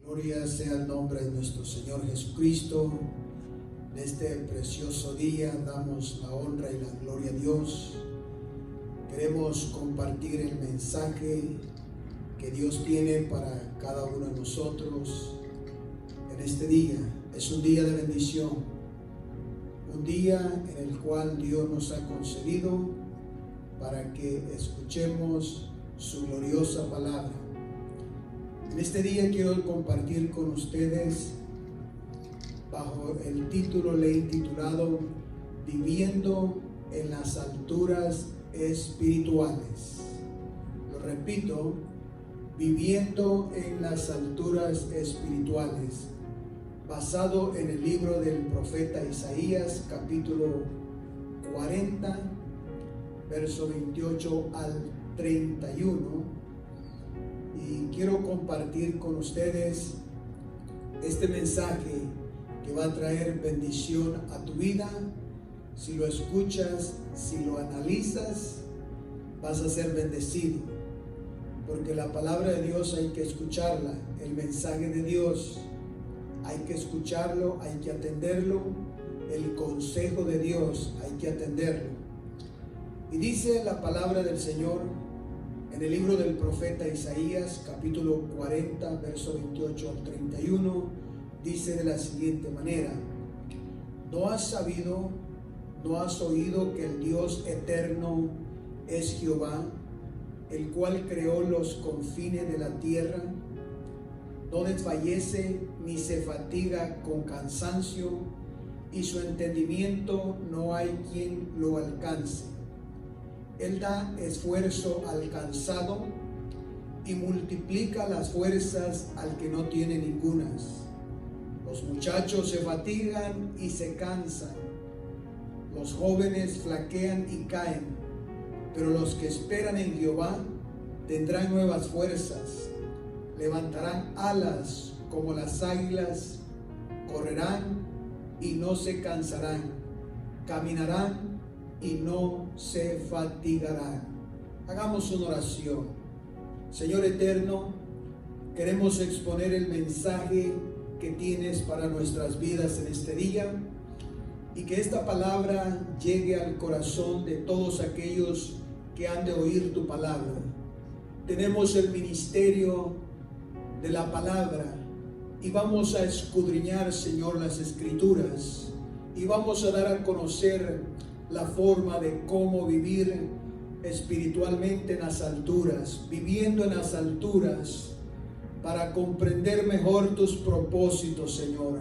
Gloria sea el nombre de nuestro Señor Jesucristo. En este precioso día damos la honra y la gloria a Dios. Queremos compartir el mensaje que Dios tiene para cada uno de nosotros en este día. Es un día de bendición, un día en el cual Dios nos ha concedido para que escuchemos su gloriosa palabra. En este día quiero compartir con ustedes bajo el título, le he intitulado Viviendo en las alturas espirituales. Lo repito, viviendo en las alturas espirituales, basado en el libro del profeta Isaías, capítulo 40, verso 28 al 31. Y quiero compartir con ustedes este mensaje que va a traer bendición a tu vida. Si lo escuchas, si lo analizas, vas a ser bendecido. Porque la palabra de Dios hay que escucharla. El mensaje de Dios hay que escucharlo, hay que atenderlo. El consejo de Dios hay que atenderlo. Y dice la palabra del Señor en el libro del profeta Isaías, capítulo 40, verso 28 al 31, dice de la siguiente manera: ¿No has sabido, no has oído que el Dios eterno es Jehová, el cual creó los confines de la tierra? No desfallece ni se fatiga con cansancio, y su entendimiento no hay quien lo alcance. Él da esfuerzo al cansado y multiplica las fuerzas al que no tiene ningunas. Los muchachos se fatigan y se cansan, los jóvenes flaquean y caen, pero los que esperan en Jehová tendrán nuevas fuerzas, levantarán alas como las águilas, correrán y no se cansarán, caminarán y no se fatigarán. Hagamos una oración. Señor eterno, queremos exponer el mensaje que tienes para nuestras vidas en este día, y que esta palabra llegue al corazón de todos aquellos que han de oír tu palabra. Tenemos el ministerio de la palabra y vamos a escudriñar, Señor, las escrituras, y vamos a dar a conocer la forma de cómo vivir espiritualmente en las alturas, viviendo en las alturas, para comprender mejor tus propósitos, Señor.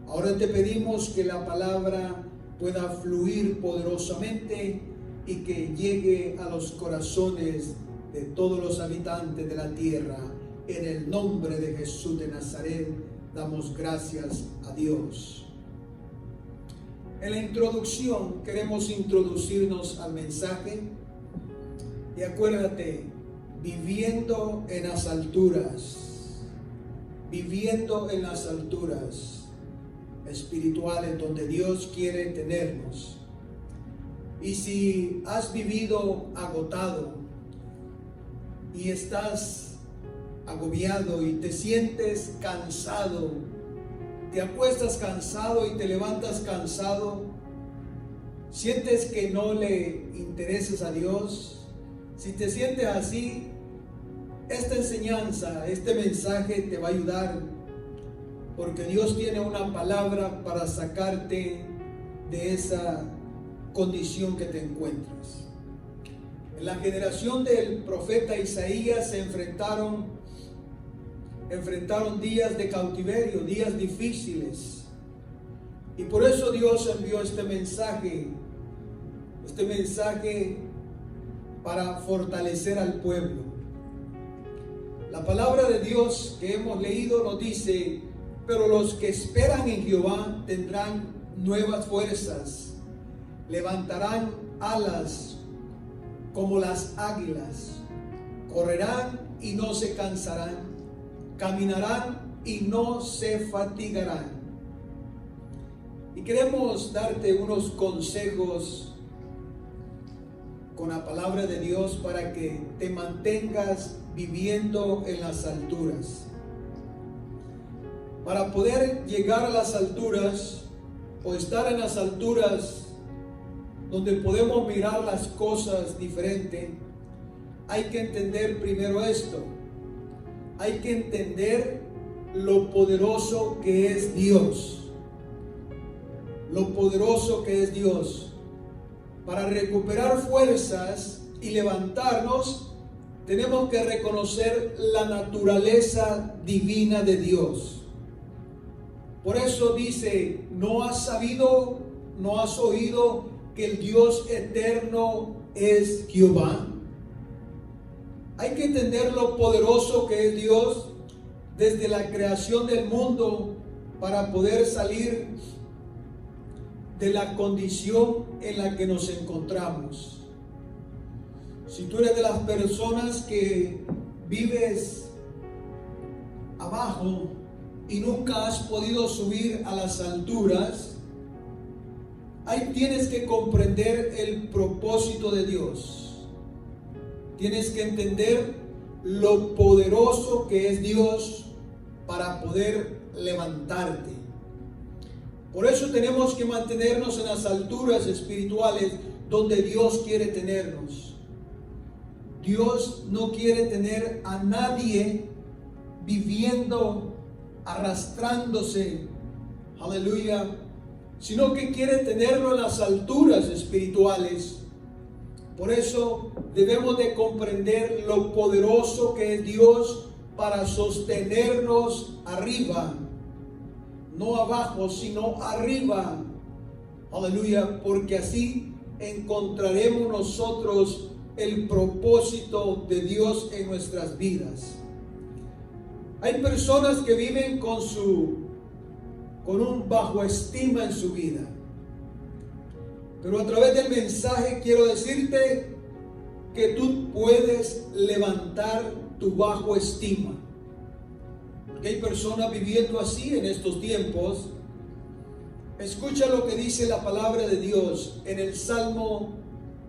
Ahora te pedimos que la palabra pueda fluir poderosamente y que llegue a los corazones de todos los habitantes de la tierra. En el nombre de Jesús de Nazaret damos gracias a Dios. En la introducción queremos introducirnos al mensaje. Y acuérdate, viviendo en las alturas, viviendo en las alturas espirituales donde Dios quiere tenernos. Y si has vivido agotado y estás agobiado y te sientes cansado, te acuestas cansado y te levantas cansado, sientes que no le interesas a Dios, si te sientes así, esta enseñanza, este mensaje te va a ayudar, porque Dios tiene una palabra para sacarte de esa condición que te encuentras. En la generación del profeta Isaías se enfrentaron días de cautiverio, días difíciles, y por eso Dios envió este mensaje para fortalecer al pueblo. La palabra de Dios que hemos leído nos dice: pero los que esperan en Jehová tendrán nuevas fuerzas, levantarán alas como las águilas, correrán y no se cansarán, caminarán y no se fatigarán. Y queremos darte unos consejos con la palabra de Dios para que te mantengas viviendo en las alturas. para poder llegar a las alturas o estar en las alturas donde podemos mirar las cosas diferente, hay que entender primero esto. Hay que entender lo poderoso que es Dios. Lo poderoso que es Dios. Para recuperar fuerzas y levantarnos, tenemos que reconocer la naturaleza divina de Dios. Por eso dice, ¿no has sabido, no has oído que el Dios eterno es Jehová? Hay que entender lo poderoso que es Dios desde la creación del mundo para poder salir de la condición en la que nos encontramos. Si tú eres de las personas que vives abajo y nunca has podido subir a las alturas, ahí tienes que comprender el propósito de Dios. Tienes que entender lo poderoso que es Dios para poder levantarte. Por eso tenemos que mantenernos en las alturas espirituales donde Dios quiere tenernos. Dios no quiere tener a nadie viviendo, arrastrándose, aleluya, sino que quiere tenerlo en las alturas espirituales. Por eso debemos de comprender lo poderoso que es Dios para sostenernos arriba, no abajo, sino arriba, aleluya, porque así encontraremos nosotros el propósito de Dios en nuestras vidas. Hay personas que viven con un bajo estima en su vida. Pero a través del mensaje quiero decirte que tú puedes levantar tu bajo estima. Porque hay personas viviendo así en estos tiempos. Escucha lo que dice la palabra de Dios en el Salmo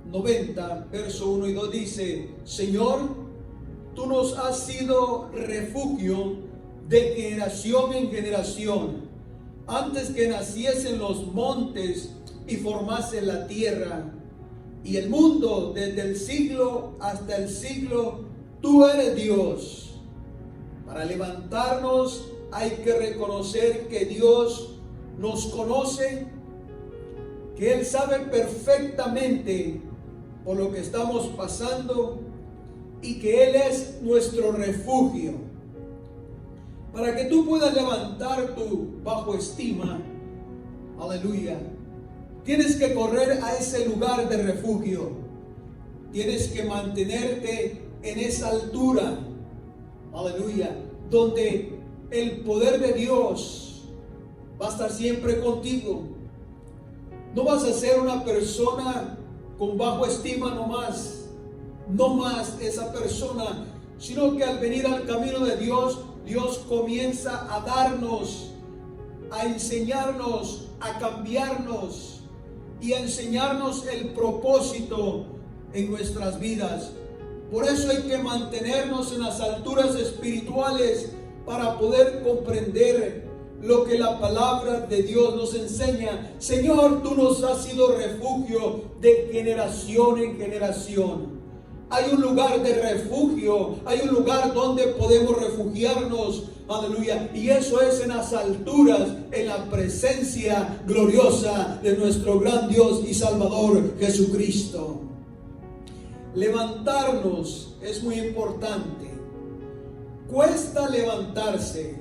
90, verso 1 y 2 dice: Señor, tú nos has sido refugio de generación en generación. Antes que naciesen los montes y formase la tierra y el mundo, desde el siglo hasta el siglo, tú eres Dios. Para levantarnos hay que reconocer que Dios nos conoce, que Él sabe perfectamente por lo que estamos pasando y que Él es nuestro refugio. Para que tú puedas levantar tu bajo estima, aleluya, tienes que correr a ese lugar de refugio. Tienes que mantenerte en esa altura, aleluya, donde el poder de Dios va a estar siempre contigo. No vas a ser una persona con bajo estima no más esa persona, sino que al venir al camino de Dios, Dios comienza a darnos, a enseñarnos, a cambiarnos y a enseñarnos el propósito en nuestras vidas. Por eso hay que mantenernos en las alturas espirituales para poder comprender lo que la palabra de Dios nos enseña. Señor, tú nos has sido refugio de generación en generación. Hay un lugar de refugio, hay un lugar donde podemos refugiarnos, aleluya, y eso es en las alturas, en la presencia gloriosa de nuestro gran Dios y Salvador Jesucristo. Levantarnos es muy importante. Cuesta levantarse,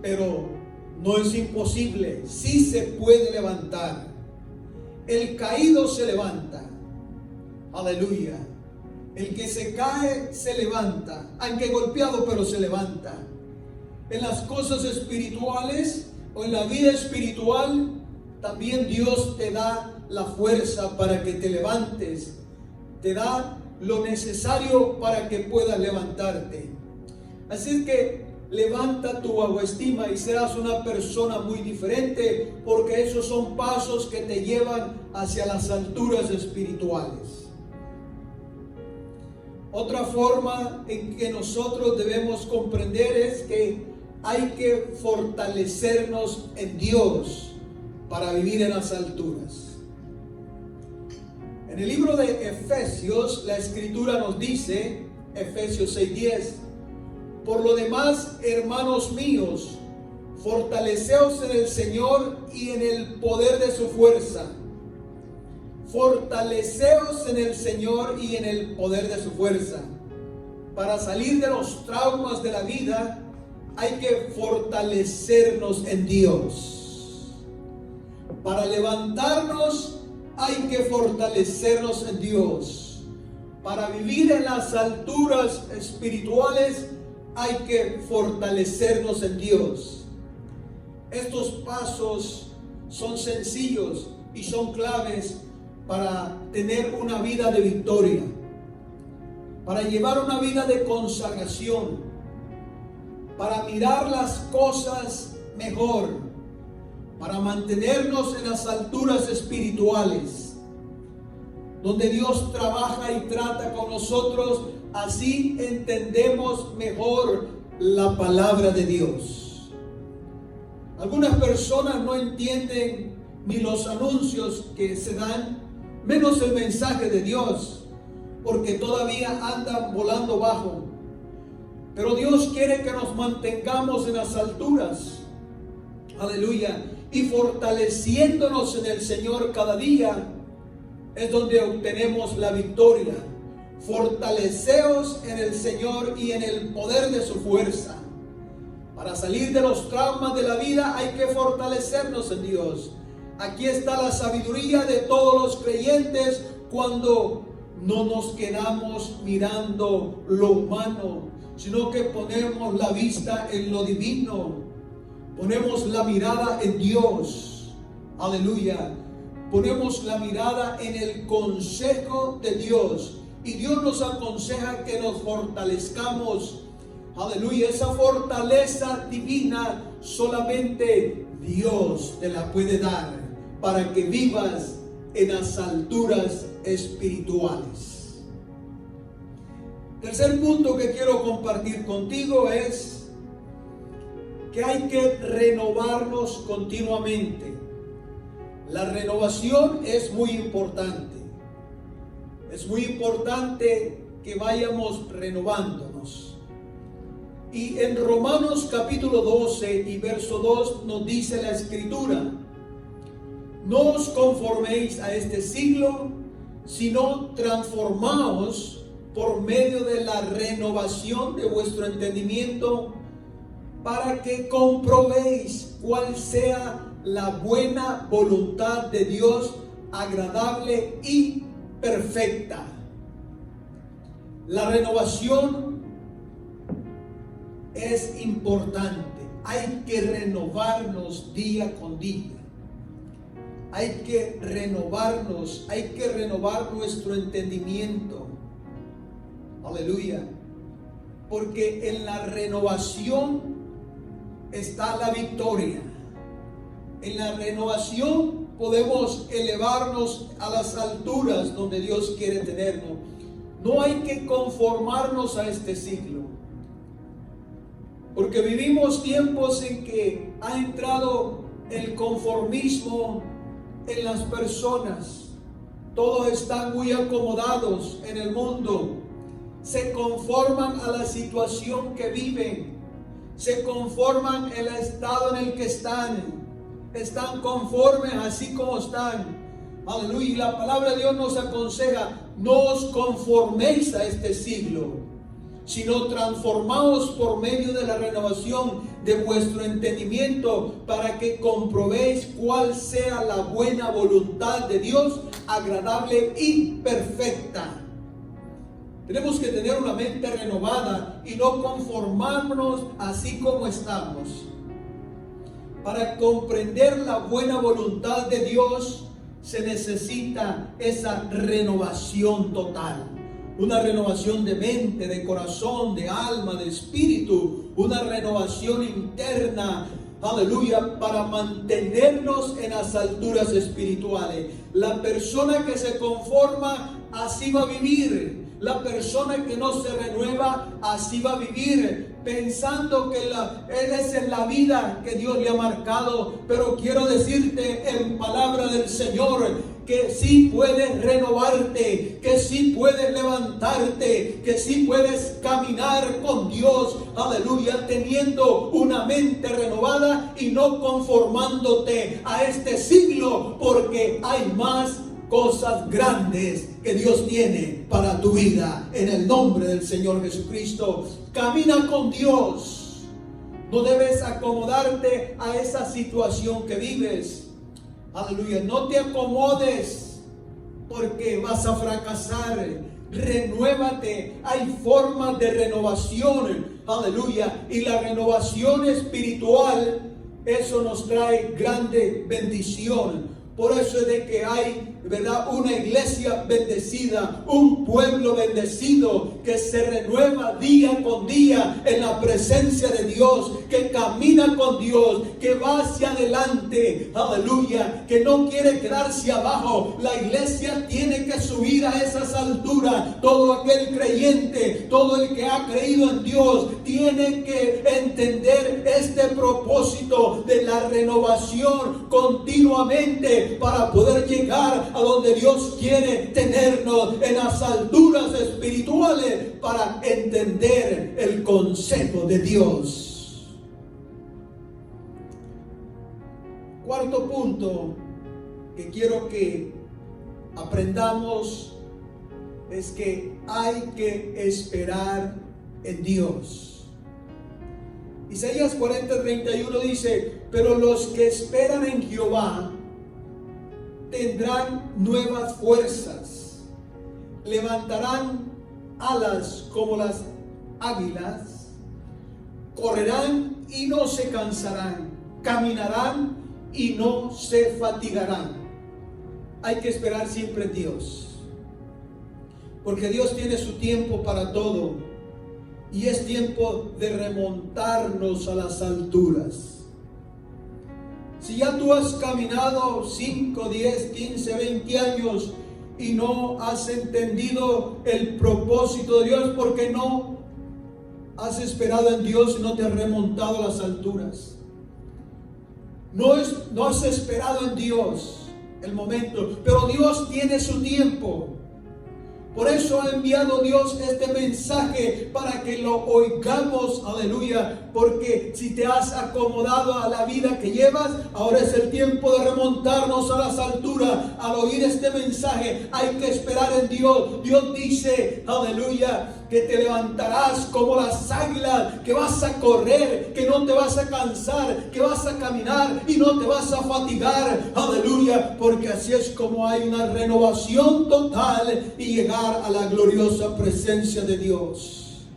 pero no es imposible, sí se puede levantar. El caído se levanta, aleluya. El que se cae se levanta, aunque golpeado, pero se levanta. En las cosas espirituales o en la vida espiritual, también Dios te da la fuerza para que te levantes, te da lo necesario para que puedas levantarte. Así es que levanta tu autoestima y serás una persona muy diferente, porque esos son pasos que te llevan hacia las alturas espirituales. Otra forma en que nosotros debemos comprender es que hay que fortalecernos en Dios para vivir en las alturas. En el libro de Efesios, la Escritura nos dice, Efesios 6:10, por lo demás, hermanos míos, fortaleceos en el Señor y en el poder de su fuerza. Fortaleceos en el Señor y en el poder de su fuerza. Para salir de los traumas de la vida, hay que fortalecernos en Dios. Para levantarnos, hay que fortalecernos en Dios. Para vivir en las alturas espirituales, hay que fortalecernos en Dios. Estos pasos son sencillos y son claves para tener una vida de victoria, para llevar una vida de consagración, para mirar las cosas mejor, para mantenernos en las alturas espirituales, donde Dios trabaja y trata con nosotros. Así entendemos mejor la palabra de Dios. Algunas personas no entienden ni los anuncios que se dan, menos el mensaje de Dios, porque todavía andan volando bajo. Pero Dios quiere que nos mantengamos en las alturas, aleluya, y fortaleciéndonos en el Señor cada día es donde obtenemos la victoria. Fortaleceos en el Señor y en el poder de su fuerza. Para salir de los traumas de la vida hay que fortalecernos en Dios. Aquí está la sabiduría de todos los creyentes cuando no nos quedamos mirando lo humano, sino que ponemos la vista en lo divino. Ponemos la mirada en Dios. Aleluya. Ponemos la mirada en el consejo de Dios. Y Dios nos aconseja que nos fortalezcamos. Aleluya. Esa fortaleza divina solamente Dios te la puede dar para que vivas en las alturas espirituales. Tercer punto que quiero compartir contigo es que hay que renovarnos continuamente. La renovación es muy importante. Es muy importante que vayamos renovándonos. Y en Romanos capítulo 12 y verso 2 nos dice la Escritura: no os conforméis a este siglo, sino transformaos por medio de la renovación de vuestro entendimiento, para que comprobéis cuál sea la buena voluntad de Dios, agradable y perfecta. La renovación es importante. Hay que renovarnos día con día. Hay que renovarnos, hay que renovar nuestro entendimiento. Aleluya. Porque en la renovación está la victoria. En la renovación podemos elevarnos a las alturas donde Dios quiere tenernos. No hay que conformarnos a este siglo, porque vivimos tiempos en que ha entrado el conformismo en las personas. Todos están muy acomodados en el mundo. Se conforman a la situación que viven. Se conforman en el estado en el que están. Están conformes así como están. Aleluya. Y la palabra de Dios nos aconseja: no os conforméis a este siglo, sino transformaos por medio de la renovación de vuestro entendimiento, para que comprobéis cuál sea la buena voluntad de Dios, agradable y perfecta. Tenemos que tener una mente renovada y no conformarnos así como estamos. Para comprender la buena voluntad de Dios se necesita esa renovación total. Una renovación de mente, de corazón, de alma, de espíritu. Una renovación interna. Aleluya. Para mantenernos en las alturas espirituales. La persona que se conforma, así va a vivir. La persona que no se renueva, así va a vivir. pensando que Él es en la vida que Dios le ha marcado. Pero quiero decirte en palabra del Señor que sí puedes renovarte, que sí puedes levantarte, que sí puedes caminar con Dios, aleluya, teniendo una mente renovada y no conformándote a este siglo, porque hay más cosas grandes que Dios tiene para tu vida. En el nombre del Señor Jesucristo, camina con Dios. No debes acomodarte a esa situación que vives. Aleluya, no te acomodes porque vas a fracasar. Renuévate. Hay formas de renovación. Aleluya. Y la renovación espiritual, eso nos trae grande bendición. Por eso es de que hay, ¿verdad?, una iglesia bendecida, un pueblo bendecido que se renueva día con día en la presencia de Dios, que camina con Dios, que va hacia adelante, aleluya, que no quiere quedarse abajo. La iglesia tiene que subir a esas alturas. Todo aquel creyente, todo el que ha creído en Dios, tiene que entender este propósito de la renovación continuamente, para poder llegar a donde Dios quiere tenernos, en las alturas espirituales, para entender el consejo de Dios. Cuarto punto que quiero que aprendamos es que hay que esperar en Dios. Isaías 40:31 dice: pero los que esperan en Jehová tendrán nuevas fuerzas, levantarán alas como las águilas, correrán y no se cansarán, caminarán y no se fatigarán. Hay que esperar siempre en Dios, porque Dios tiene su tiempo para todo, y es tiempo de remontarnos a las alturas. Si ya tú has caminado 5, 10, 15, 20 años y no has entendido el propósito de Dios, porque no has esperado en Dios y no te has remontado a las alturas. No has esperado en Dios el momento, pero Dios tiene su tiempo. Por eso ha enviado Dios este mensaje para que lo oigamos, aleluya, porque si te has acomodado a la vida que llevas, ahora es el tiempo de remontarnos a las alturas. Al oír este mensaje hay que esperar en Dios. Dios dice, aleluya, que te levantarás como las águilas, que vas a correr, que no te vas a cansar, que vas a caminar y no te vas a fatigar, aleluya, porque así es como hay una renovación total y llegar a la gloriosa presencia de Dios.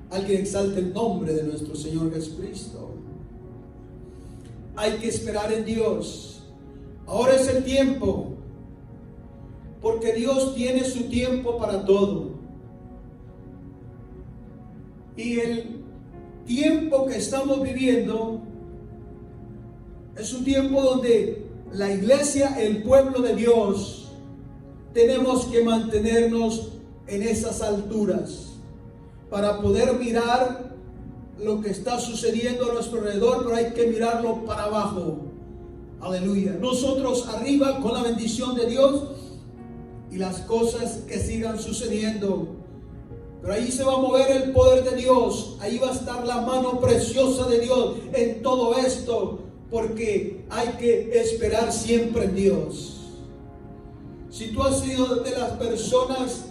Alguien exalte el nombre de nuestro Señor Jesucristo. Hay que esperar en Dios. Ahora es el tiempo, porque Dios tiene su tiempo para todo. Y el tiempo que estamos viviendo es un tiempo donde la iglesia, el pueblo de Dios, tenemos que mantenernos en esas alturas para poder mirar lo que está sucediendo a nuestro alrededor, pero hay que mirarlo para abajo. Aleluya. Nosotros arriba con la bendición de Dios y las cosas que sigan sucediendo. Pero ahí se va a mover el poder de Dios. Ahí va a estar la mano preciosa de Dios en todo esto, porque hay que esperar siempre en Dios. Si tú has sido de las personas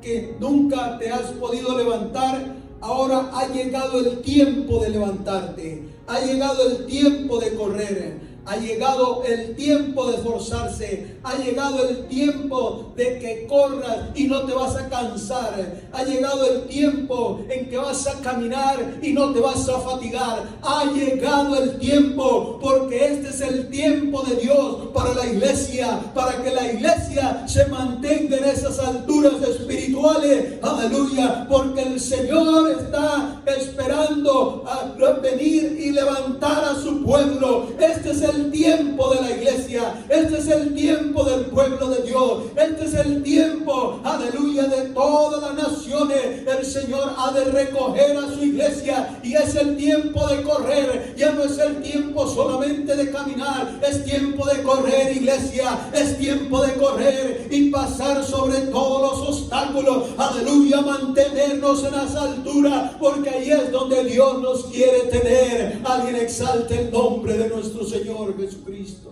que nunca te has podido levantar, ahora ha llegado el tiempo de levantarte. Ha llegado el tiempo de correr. Ha llegado el tiempo de esforzarse. Ha llegado el tiempo de que corras y no te vas a cansar. Ha llegado el tiempo en que vas a caminar y no te vas a fatigar. Ha llegado el tiempo, porque este es el tiempo de Dios para la iglesia, para que la iglesia se mantenga en esas alturas espirituales. Aleluya, porque el Señor está esperando a venir y levantar a su pueblo. Este es el tiempo de la iglesia. Este es el tiempo del pueblo de Dios. Este es el tiempo, aleluya, de todas las naciones. El el Señor ha de recoger a su iglesia y es el tiempo de correr. Ya no es el tiempo solamente de caminar, es tiempo de correr, iglesia. Es tiempo de correr y pasar sobre todos los obstáculos. Aleluya, mantenernos en las alturas, porque ahí es donde Dios nos quiere tener. Alguien exalte el nombre de nuestro Señor Jesucristo.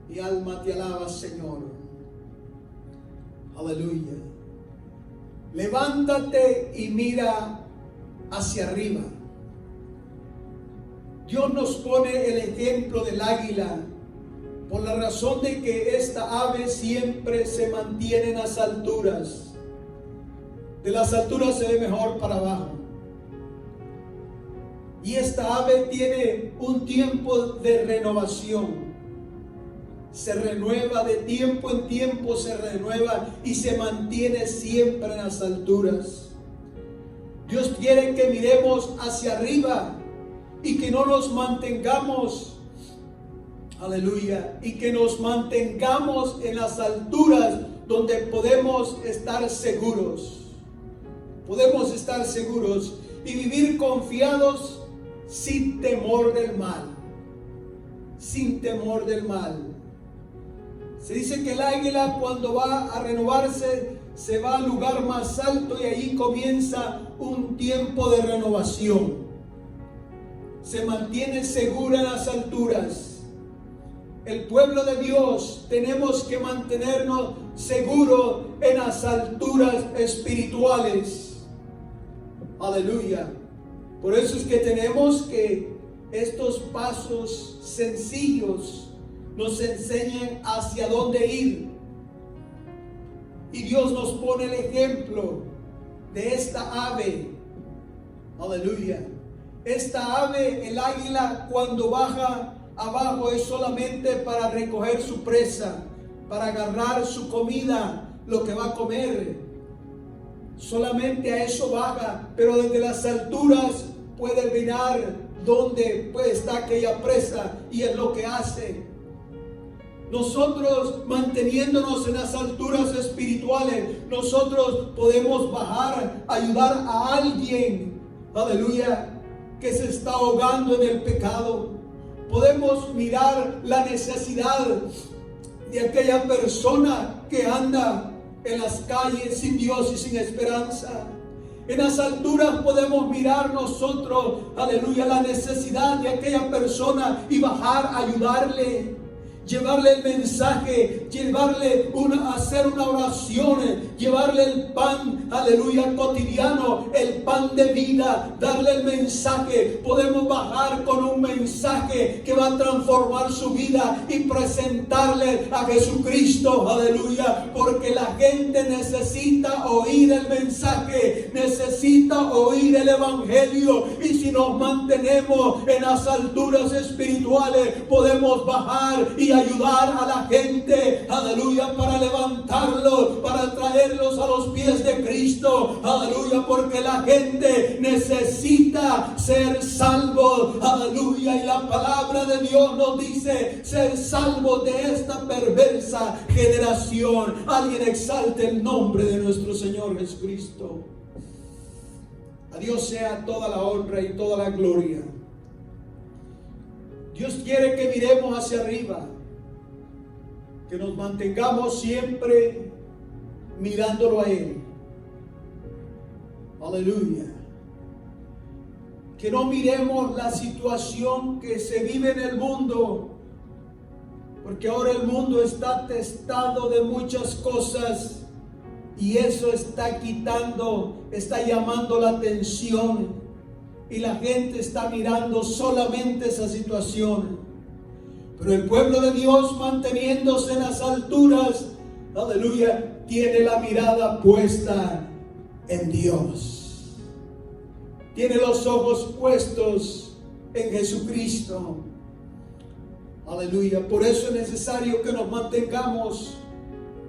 Mi alma te alaba, Señor. Aleluya. Levántate y mira hacia arriba. Dios nos pone el ejemplo del águila por la razón de que esta ave siempre se mantiene en las alturas. De las alturas se ve mejor para abajo. Y esta ave tiene un tiempo de renovación. Se renueva de tiempo en tiempo, se renueva y se mantiene siempre en las alturas. Dios quiere que miremos hacia arriba y que no nos mantengamos, aleluya, y que nos mantengamos en las alturas donde podemos estar seguros. Podemos estar seguros y vivir confiados sin temor del mal. Sin temor del mal. Se dice que el águila, cuando va a renovarse, se va al lugar más alto y ahí comienza un tiempo de renovación. Se mantiene segura en las alturas. El pueblo de Dios tenemos que mantenernos seguros en las alturas espirituales. Aleluya. Por eso es que tenemos que estos pasos sencillos nos enseñan hacia dónde ir. Y Dios nos pone el ejemplo de esta ave. Aleluya. Esta ave, el águila, cuando baja abajo es solamente para recoger su presa, para agarrar su comida, lo que va a comer. Solamente a eso baja, pero desde las alturas puede mirar dónde está aquella presa y es lo que hace. Nosotros, manteniéndonos en las alturas espirituales, nosotros podemos bajar, ayudar a alguien, aleluya, que se está ahogando en el pecado. Podemos mirar la necesidad de aquella persona que anda en las calles sin Dios y sin esperanza. En las alturas podemos mirar nosotros, aleluya, la necesidad de aquella persona y bajar a ayudarle. Llevarle el mensaje, hacer una oración, llevarle el pan, aleluya, cotidiano, el pan de vida, darle el mensaje. Podemos bajar con un mensaje que va a transformar su vida y presentarle a Jesucristo, aleluya, porque la gente necesita oír el mensaje, necesita oír el evangelio, y si nos mantenemos en las alturas espirituales, podemos bajar y ayudar a la gente, aleluya, para levantarlos, para traerlos a los pies de Cristo, aleluya, porque la gente necesita ser salvos, aleluya, y la palabra de Dios nos dice ser salvos de esta perversa generación. Alguien exalte el nombre de nuestro Señor Jesucristo. A Dios sea toda la honra y toda la gloria. Dios quiere que miremos hacia arriba, que nos mantengamos siempre mirándolo a Él. Aleluya. Que no miremos la situación que se vive en el mundo, porque ahora el mundo está atestado de muchas cosas y eso está llamando la atención, y la gente está mirando solamente esa situación. Pero el pueblo de Dios, manteniéndose en las alturas, aleluya, tiene la mirada puesta en Dios. Tiene los ojos puestos en Jesucristo. Aleluya. Por eso es necesario que nos mantengamos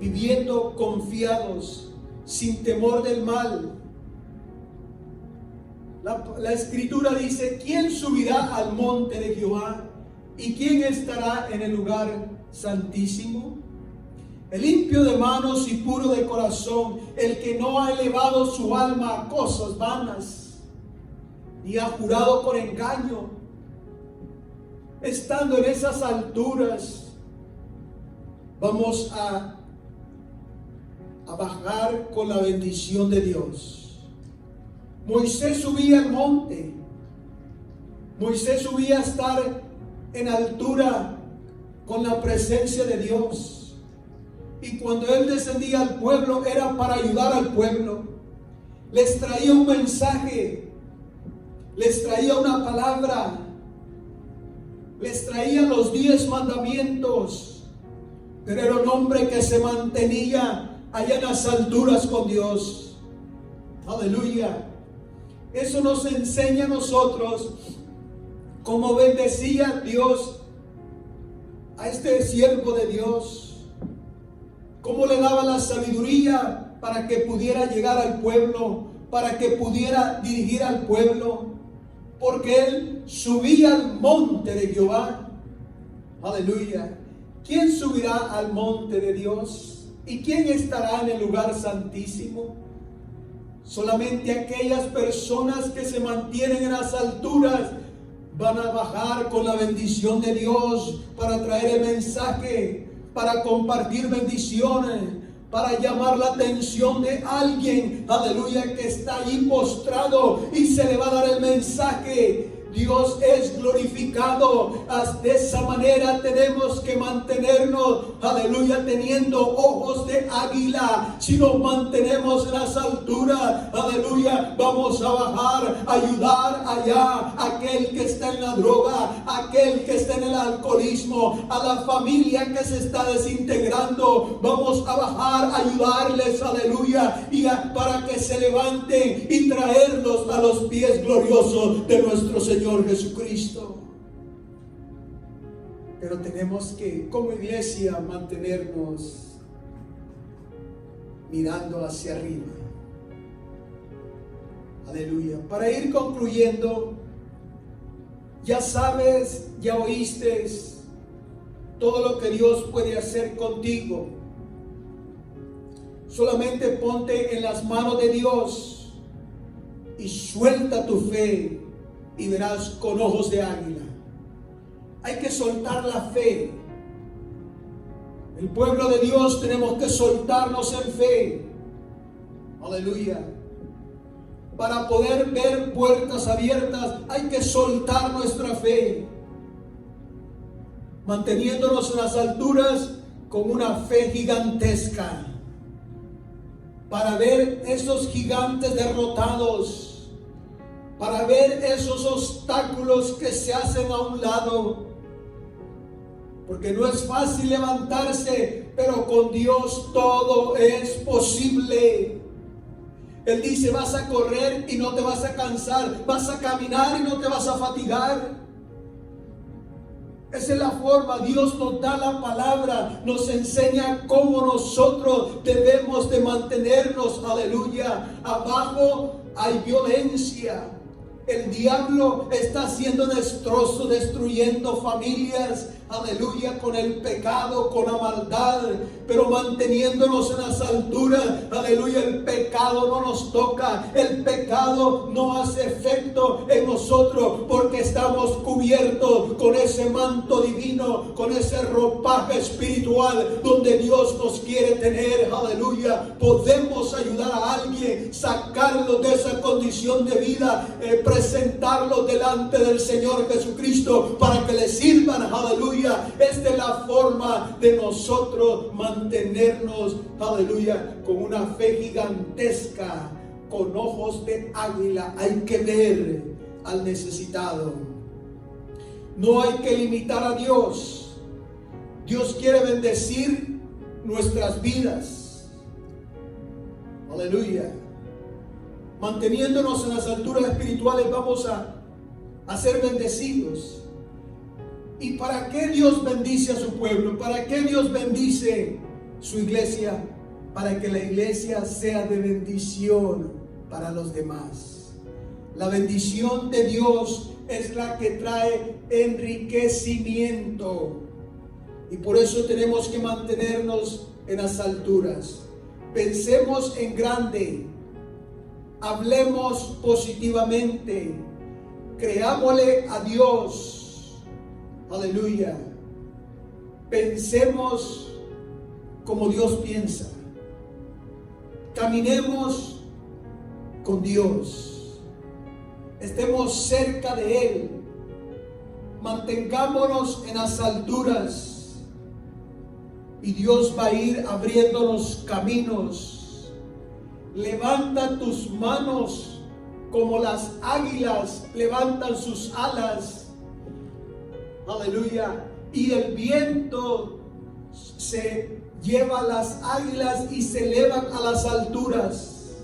viviendo confiados, sin temor del mal. La Escritura dice: ¿quién subirá al monte de Jehová? ¿Y quién estará en el lugar santísimo? el limpio de manos y puro de corazón, el que no ha elevado su alma a cosas vanas, ni ha jurado con engaño. Estando en esas alturas, vamos a bajar con la bendición de Dios. Moisés subía al monte. Moisés subía a estar en altura con la presencia de Dios. Y cuando él descendía al pueblo, era para ayudar al pueblo. Les traía un mensaje, les traía una palabra, les traía los 10 mandamientos. Pero era un hombre que se mantenía allá en las alturas con Dios. Aleluya. Eso nos enseña a nosotros cómo bendecía Dios a este siervo de Dios, cómo le daba la sabiduría para que pudiera llegar al pueblo, para que pudiera dirigir al pueblo, porque él subía al monte de Jehová. Aleluya. ¿Quién subirá al monte de Dios? ¿Y quién estará en el lugar santísimo? Solamente aquellas personas que se mantienen en las alturas van a bajar con la bendición de Dios para traer el mensaje, para compartir bendiciones, para llamar la atención de alguien, aleluya, que está allí postrado y se le va a dar el mensaje. Dios es glorificado. De esa manera tenemos que mantenernos, aleluya, teniendo ojos de águila. Si nos mantenemos en las alturas, aleluya, vamos a bajar, a ayudar allá a aquel que está en la droga, a aquel que está en el alcoholismo, a la familia que se está desintegrando. Vamos a bajar, a ayudarles, aleluya, para que se levanten y traerlos a los pies gloriosos de nuestro Señor Jesucristo. Pero tenemos que, como iglesia, mantenernos mirando hacia arriba. Aleluya. Para ir concluyendo, ya sabes, ya oíste todo lo que Dios puede hacer contigo. Solamente ponte en las manos de Dios y suelta tu fe y verás con ojos de águila. Hay que soltar la fe. El pueblo de Dios tenemos que soltarnos en fe. Aleluya. Para poder ver puertas abiertas hay que soltar nuestra fe, manteniéndonos en las alturas con una fe gigantesca, para ver esos gigantes derrotados, para ver esos obstáculos que se hacen a un lado, porque no es fácil levantarse, pero con Dios todo es posible. Él dice: vas a correr y no te vas a cansar, vas a caminar y no te vas a fatigar. Esa es la forma. Dios nos da la palabra, nos enseña cómo nosotros debemos de mantenernos, aleluya. Abajo hay violencia. El diablo está haciendo destrozo, destruyendo familias, aleluya, con el pecado, con la maldad, pero manteniéndonos en las alturas, aleluya. El pecado no nos toca, el pecado no hace efecto en nosotros, porque estamos cubiertos con ese manto divino, con ese ropaje espiritual donde Dios nos quiere tener, aleluya. Podemos ayudar a alguien, sacarlo de esa condición de vida, presentarlo delante del Señor Jesucristo para que le sirvan, aleluya. Esta es la forma de nosotros mantenernos, aleluya, con una fe gigantesca, con ojos de águila. Hay que ver al necesitado. No hay que limitar a Dios. Dios quiere bendecir nuestras vidas, aleluya. Manteniéndonos en las alturas espirituales vamos a ser bendecidos. ¿Y para qué Dios bendice a su pueblo? ¿Para qué Dios bendice su iglesia? Para que la iglesia sea de bendición para los demás. La bendición de Dios es la que trae enriquecimiento. Y por eso tenemos que mantenernos en las alturas. Pensemos en grande. Hablemos positivamente. Creámosle a Dios. Aleluya. Pensemos como Dios piensa. Caminemos con Dios. Estemos cerca de Él. Mantengámonos en las alturas. Y Dios va a ir abriéndonos caminos. Levanta tus manos como las águilas levantan sus alas. Aleluya. Y el viento se lleva a las águilas y se elevan a las alturas.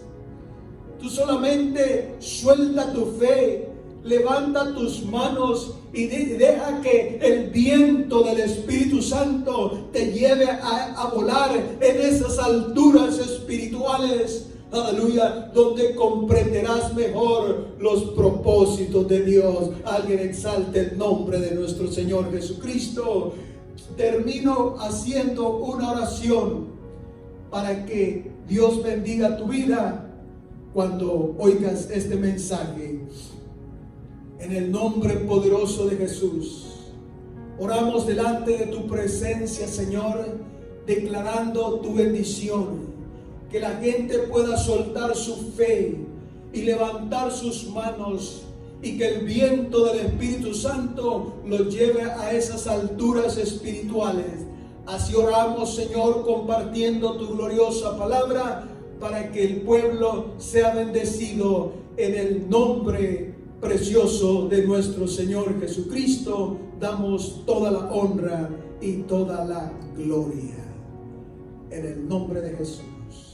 Tú solamente suelta tu fe, levanta tus manos y deja que el viento del Espíritu Santo te lleve a volar en esas alturas espirituales. Aleluya, donde comprenderás mejor los propósitos de Dios. Alguien exalte el nombre de nuestro Señor Jesucristo. Termino haciendo una oración para que Dios bendiga tu vida cuando oigas este mensaje. En el nombre poderoso de Jesús, oramos delante de tu presencia, Señor, declarando tu bendición. Que la gente pueda soltar su fe y levantar sus manos, y que el viento del Espíritu Santo los lleve a esas alturas espirituales. Así oramos, Señor, compartiendo tu gloriosa palabra, para que el pueblo sea bendecido en el nombre precioso de nuestro Señor Jesucristo. Damos toda la honra y toda la gloria en el nombre de Jesús.